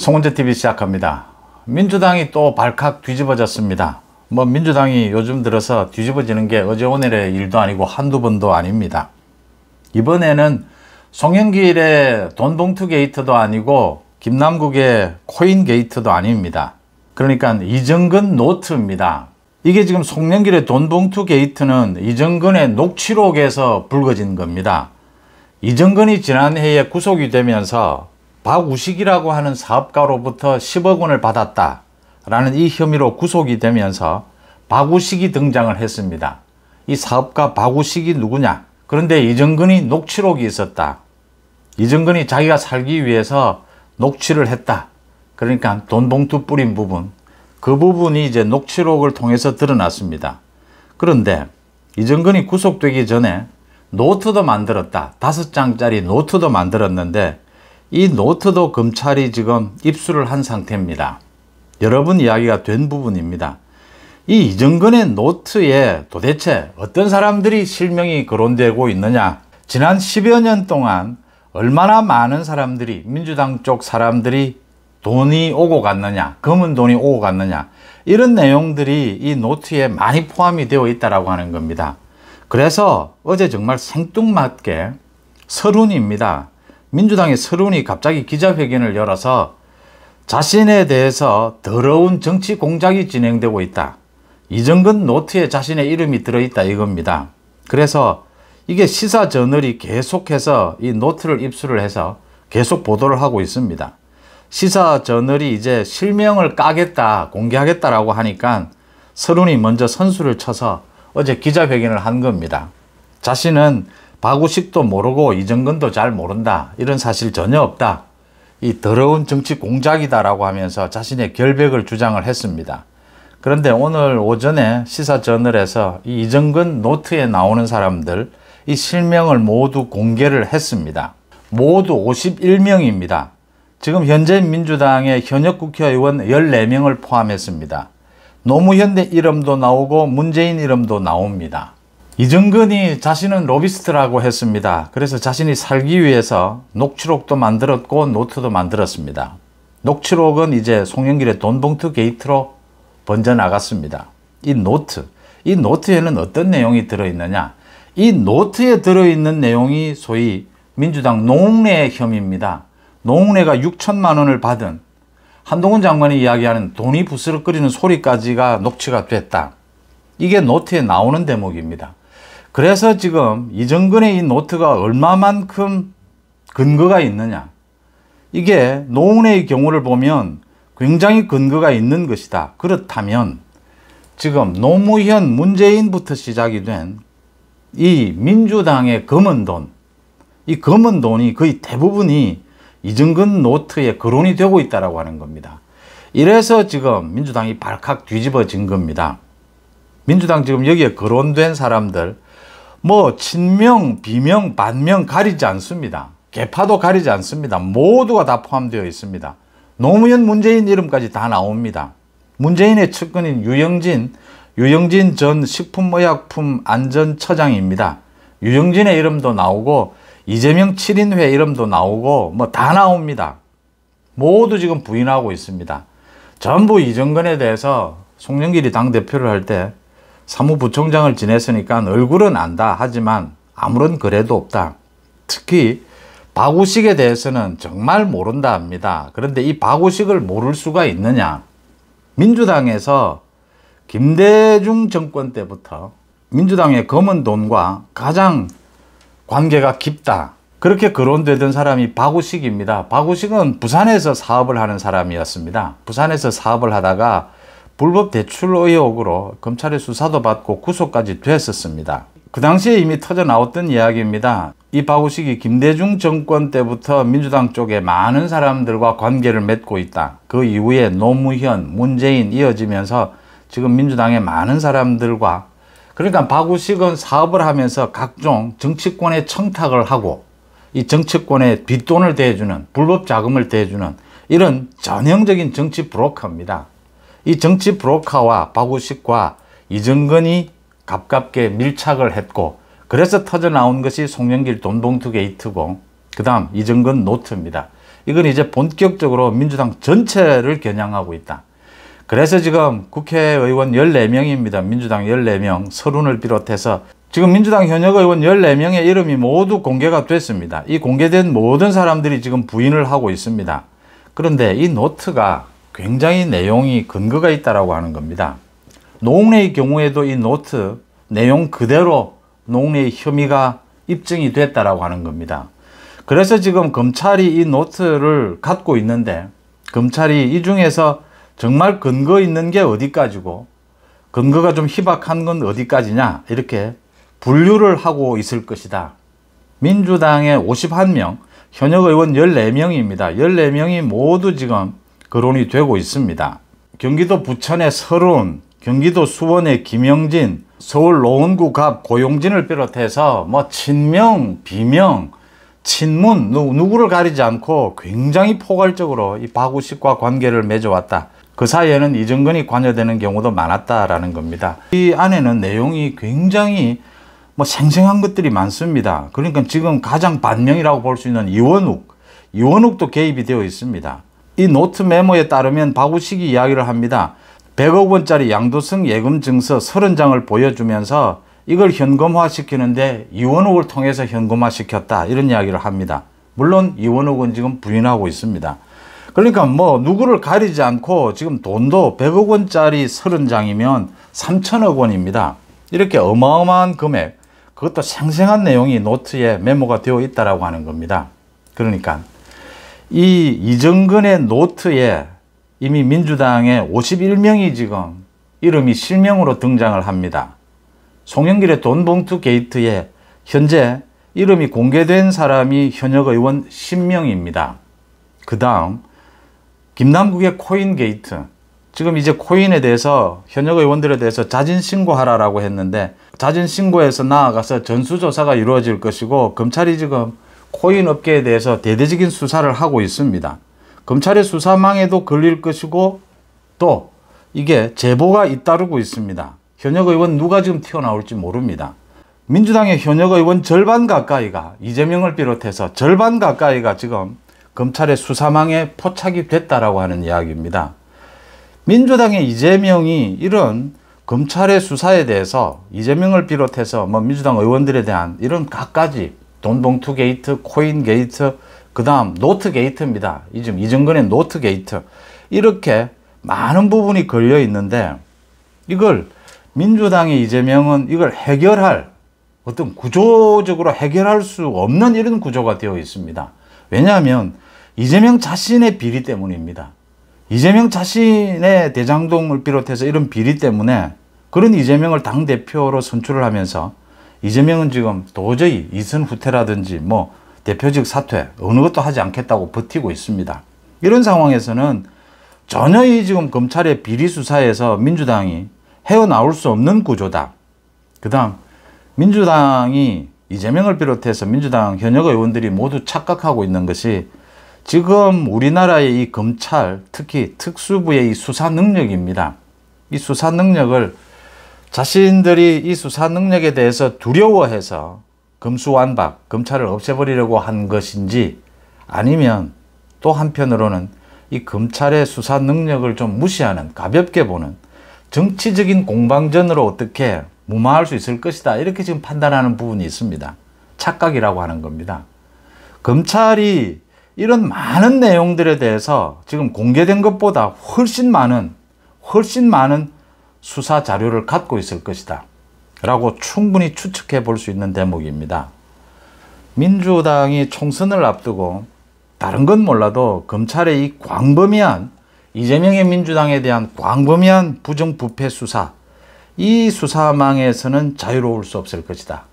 송은재TV 시작합니다. 민주당이 또 발칵 뒤집어졌습니다. 민주당이 요즘 들어서 뒤집어지는 게 어제 오늘의 일도 아니고 한두 번도 아닙니다. 이번에는 송영길의 돈봉투 게이트도 아니고 김남국의 코인 게이트도 아닙니다. 그러니까 이정근 노트입니다. 이게 지금 송영길의 돈봉투 게이트는 이정근의 녹취록에서 불거진 겁니다. 이정근이 지난해에 구속이 되면서 박우식이라고 하는 사업가로부터 10억 원을 받았다라는 이 혐의로 구속이 되면서 박우식이 등장을 했습니다. 이 사업가 박우식이 누구냐? 그런데 이정근이 녹취록이 있었다. 이정근이 자기가 살기 위해서 녹취를 했다. 그러니까 돈봉투 뿌린 부분, 그 부분이 이제 녹취록을 통해서 드러났습니다. 그런데 이정근이 구속되기 전에 노트도 만들었다. 5장짜리 노트도 만들었는데 이 노트도 검찰이 지금 입수를 한 상태입니다. 여러 번 이야기가 된 부분입니다. 이 이정근의 노트에 도대체 어떤 사람들이 실명이 거론되고 있느냐? 지난 10여 년 동안 얼마나 많은 사람들이, 민주당 쪽 사람들이 돈이 오고 갔느냐, 검은 돈이 오고 갔느냐, 이런 내용들이 이 노트에 많이 포함이 되어 있다고 하는 겁니다. 그래서 어제 정말 생뚱맞게 서른입니다. 민주당의 서른이 갑자기 기자회견을 열어서 자신에 대해서 더러운 정치 공작이 진행되고 있다. 이정근 노트에 자신의 이름이 들어있다 이겁니다. 그래서 이게 시사저널이 계속해서 이 노트를 입수를 해서 계속 보도를 하고 있습니다. 시사저널이 이제 실명을 까겠다, 공개하겠다라고 하니까 서른이 먼저 선수를 쳐서 어제 기자회견을 한 겁니다. 자신은 박우식도 모르고 이정근도 잘 모른다. 이런 사실 전혀 없다. 이 더러운 정치 공작이다라고 하면서 자신의 결백을 주장을 했습니다. 그런데 오늘 오전에 시사저널에서 이 이정근 노트에 나오는 사람들 이 실명을 모두 공개를 했습니다. 모두 51명입니다. 지금 현재 민주당의 현역 국회의원 14명을 포함했습니다. 노무현 이름도 나오고 문재인 이름도 나옵니다. 이정근이 자신은 로비스트라고 했습니다. 그래서 자신이 살기 위해서 녹취록도 만들었고 노트도 만들었습니다. 녹취록은 이제 송영길의 돈봉투 게이트로 번져나갔습니다. 이 노트에는 어떤 내용이 들어있느냐? 이 노트에 들어있는 내용이 소위 민주당 노웅래 혐의입니다. 노웅래가 6천만 원을 받은 한동훈 장관이 이야기하는 돈이 부스럭거리는 소리까지가 녹취가 됐다. 이게 노트에 나오는 대목입니다. 그래서 지금 이정근의 이 노트가 얼마만큼 근거가 있느냐. 이게 노웅래의 경우를 보면 굉장히 근거가 있는 것이다. 그렇다면 지금 노무현, 문재인부터 시작이 된 이 민주당의 검은 돈, 이 검은 돈이 거의 대부분이 이정근 노트에 거론이 되고 있다고 하는 겁니다. 이래서 지금 민주당이 발칵 뒤집어진 겁니다. 민주당 지금 여기에 거론된 사람들 친명, 비명, 반명 가리지 않습니다. 계파도 가리지 않습니다. 모두가 다 포함되어 있습니다. 노무현, 문재인 이름까지 다 나옵니다. 문재인의 측근인 유영진 전 식품의약품안전처장입니다. 유영진의 이름도 나오고 이재명 7인회 이름도 나오고 다 나옵니다. 모두 지금 부인하고 있습니다. 전부 이정근에 대해서 송영길이 당대표를 할 때 사무부총장을 지냈으니까 얼굴은 안다. 하지만 아무런 거래도 없다. 특히 박우식에 대해서는 정말 모른다 합니다. 그런데 이 박우식을 모를 수가 있느냐? 민주당에서 김대중 정권 때부터 민주당의 검은 돈과 가장 관계가 깊다. 그렇게 거론되던 사람이 박우식입니다. 박우식은 부산에서 사업을 하는 사람이었습니다. 부산에서 사업을 하다가 불법 대출 의혹으로 검찰의 수사도 받고 구속까지 됐었습니다. 그 당시에 이미 터져 나왔던 이야기입니다. 이 박우식이 김대중 정권 때부터 민주당 쪽에 많은 사람들과 관계를 맺고 있다. 그 이후에 노무현, 문재인 이어지면서 지금 민주당의 많은 사람들과, 그러니까 박우식은 사업을 하면서 각종 정치권에 청탁을 하고 이 정치권에 뒷돈을 대주는, 불법 자금을 대주는 이런 전형적인 정치 브로커입니다. 이 정치 브로커와 박우식과 이정근이 가깝게 밀착을 했고, 그래서 터져 나온 것이 송영길 돈봉투 게이트고, 그 다음 이정근 노트입니다. 이건 이제 본격적으로 민주당 전체를 겨냥하고 있다. 그래서 지금 국회의원 14명입니다. 민주당 14명, 서른을 비롯해서 지금 민주당 현역 의원 14명의 이름이 모두 공개가 됐습니다. 이 공개된 모든 사람들이 지금 부인을 하고 있습니다. 그런데 이 노트가 굉장히 내용이 근거가 있다라고 하는 겁니다. 노웅래의 경우에도 이 노트 내용 그대로 노웅래의 혐의가 입증이 됐다라고 하는 겁니다. 그래서 지금 검찰이 이 노트를 갖고 있는데 검찰이 이 중에서 정말 근거 있는 게 어디까지고 근거가 좀 희박한 건 어디까지냐 이렇게 분류를 하고 있을 것이다. 민주당의 51명, 현역 의원 14명입니다. 14명이 모두 지금 거론이 되고 있습니다. 경기도 부천의 서른, 경기도 수원의 김영진, 서울 노원구 갑 고용진을 비롯해서 뭐 친명, 비명, 친문 누구를 가리지 않고 굉장히 포괄적으로 이 박우식과 관계를 맺어왔다. 그 사이에는 이정근이 관여되는 경우도 많았다라는 겁니다. 이 안에는 내용이 굉장히 뭐 생생한 것들이 많습니다. 그러니까 지금 가장 반명이라고 볼 수 있는 이원욱도 개입이 되어 있습니다. 이 노트 메모에 따르면 박우식이 이야기를 합니다. 100억 원짜리 양도성 예금 증서 30장을 보여주면서 이걸 현금화 시키는데 이원욱을 통해서 현금화 시켰다 이런 이야기를 합니다. 물론 이원욱은 지금 부인하고 있습니다. 그러니까 뭐 누구를 가리지 않고 지금 돈도 100억 원짜리 30장이면 3천억 원입니다. 이렇게 어마어마한 금액, 그것도 생생한 내용이 노트에 메모가 되어 있다라고 하는 겁니다. 그러니까 이 이정근의 노트에 이미 민주당의 51명이 지금 이름이 실명으로 등장을 합니다. 송영길의 돈봉투 게이트에 현재 이름이 공개된 사람이 현역 의원 10명입니다. 그 다음 김남국의 코인 게이트, 지금 이제 코인에 대해서 현역 의원들에 대해서 자진 신고하라고 했는데 자진 신고에서 나아가서 전수조사가 이루어질 것이고 검찰이 지금 코인 업계에 대해서 대대적인 수사를 하고 있습니다. 검찰의 수사망에도 걸릴 것이고 또 이게 제보가 잇따르고 있습니다. 현역 의원 누가 지금 튀어나올지 모릅니다. 민주당의 현역 의원 절반 가까이가 이재명을 비롯해서 절반 가까이가 지금 검찰의 수사망에 포착이 됐다라고 하는 이야기입니다. 민주당의 이재명이 이런 검찰의 수사에 대해서 이재명을 비롯해서 뭐 민주당 의원들에 대한 이런 갖가지 돈봉투 게이트, 코인 게이트, 그 다음 노트 게이트입니다. 지금 이정근의 노트 게이트, 이렇게 많은 부분이 걸려 있는데 이걸 민주당의 이재명은 이걸 해결할 어떤 구조적으로 해결할 수 없는 이런 구조가 되어 있습니다. 왜냐하면 이재명 자신의 비리 때문입니다. 이재명 자신의 대장동을 비롯해서 이런 비리 때문에 그런 이재명을 당대표로 선출을 하면서 이재명은 지금 도저히 이선 후퇴라든지 뭐 대표직 사퇴 어느 것도 하지 않겠다고 버티고 있습니다. 이런 상황에서는 전혀 이 지금 검찰의 비리 수사에서 민주당이 헤어나올 수 없는 구조다. 그 다음 민주당이 이재명을 비롯해서 민주당 현역 의원들이 모두 착각하고 있는 것이 지금 우리나라의 이 검찰, 특히 특수부의 이 수사 능력입니다. 이 수사 능력을 자신들이 이 수사 능력에 대해서 두려워해서 검수완박, 검찰을 없애버리려고 한 것인지 아니면 또 한편으로는 이 검찰의 수사 능력을 좀 무시하는, 가볍게 보는 정치적인 공방전으로 어떻게 무마할 수 있을 것이다, 이렇게 지금 판단하는 부분이 있습니다. 착각이라고 하는 겁니다. 검찰이 이런 많은 내용들에 대해서 지금 공개된 것보다 훨씬 많은 수사 자료를 갖고 있을 것이다 라고 충분히 추측해 볼 수 있는 대목입니다. 민주당이 총선을 앞두고 다른 건 몰라도 검찰의 이 광범위한 이재명의 민주당에 대한 광범위한 부정부패 수사, 이 수사망에서는 자유로울 수 없을 것이다.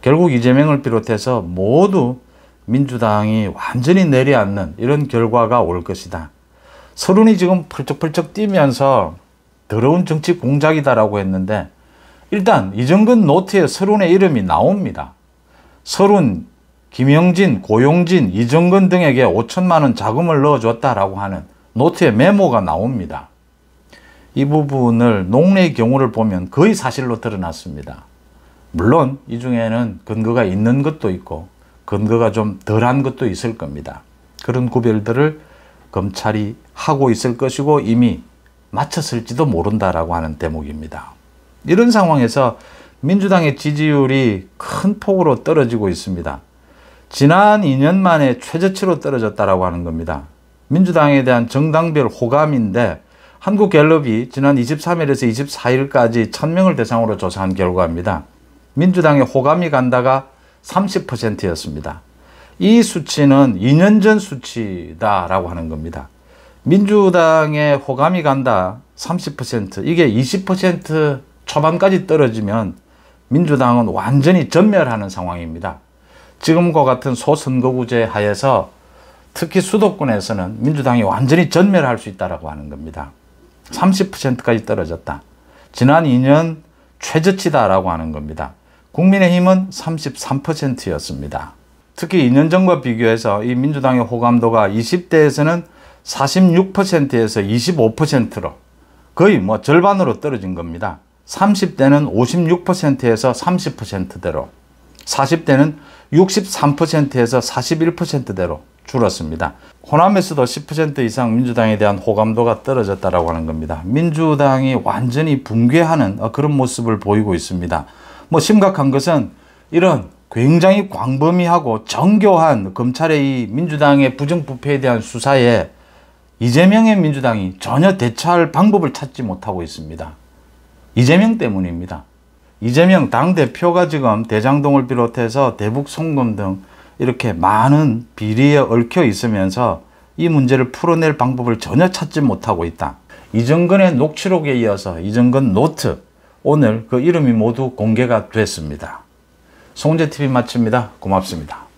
결국 이재명을 비롯해서 모두 민주당이 완전히 내려앉는 이런 결과가 올 것이다. 서른이 지금 펄쩍펄쩍 뛰면서 더러운 정치 공작이다라고 했는데 일단 이정근 노트에 서른의 이름이 나옵니다. 서른, 김영진, 고용진, 이정근 등에게 5천만 원 자금을 넣어줬다라고 하는 노트에 메모가 나옵니다. 이 부분을 농례의 경우를 보면 거의 사실로 드러났습니다. 물론 이 중에는 근거가 있는 것도 있고 근거가 좀 덜한 것도 있을 겁니다. 그런 구별들을 검찰이 하고 있을 것이고 이미 마쳤을지도 모른다라고 하는 대목입니다. 이런 상황에서 민주당의 지지율이 큰 폭으로 떨어지고 있습니다. 지난 2년 만에 최저치로 떨어졌다라고 하는 겁니다. 민주당에 대한 정당별 호감인데 한국갤럽이 지난 23일에서 24일까지 1000명을 대상으로 조사한 결과입니다. 민주당의 호감이 간다가 30%였습니다. 이 수치는 2년 전 수치다라고 하는 겁니다. 민주당의 호감이 간다 30%, 이게 20% 초반까지 떨어지면 민주당은 완전히 전멸하는 상황입니다. 지금과 같은 소선거구제 하에서 특히 수도권에서는 민주당이 완전히 전멸할 수 있다고 하는 겁니다. 30%까지 떨어졌다. 지난 2년 최저치다라고 하는 겁니다. 국민의힘은 33%였습니다. 특히 2년 전과 비교해서 이 민주당의 호감도가 20대에서는 46%에서 25%로 거의 뭐 절반으로 떨어진 겁니다. 30대는 56%에서 30%대로, 40대는 63%에서 41%대로 줄었습니다. 호남에서도 10% 이상 민주당에 대한 호감도가 떨어졌다라고 하는 겁니다. 민주당이 완전히 붕괴하는 그런 모습을 보이고 있습니다. 뭐 심각한 것은 이런 굉장히 광범위하고 정교한 검찰의 이 민주당의 부정부패에 대한 수사에 이재명의 민주당이 전혀 대처할 방법을 찾지 못하고 있습니다. 이재명 때문입니다. 이재명 당대표가 지금 대장동을 비롯해서 대북 송금 등 이렇게 많은 비리에 얽혀 있으면서 이 문제를 풀어낼 방법을 전혀 찾지 못하고 있다. 이정근의 녹취록에 이어서 이정근 노트, 오늘 그 이름이 모두 공개가 됐습니다. 송재TV 마칩니다. 고맙습니다.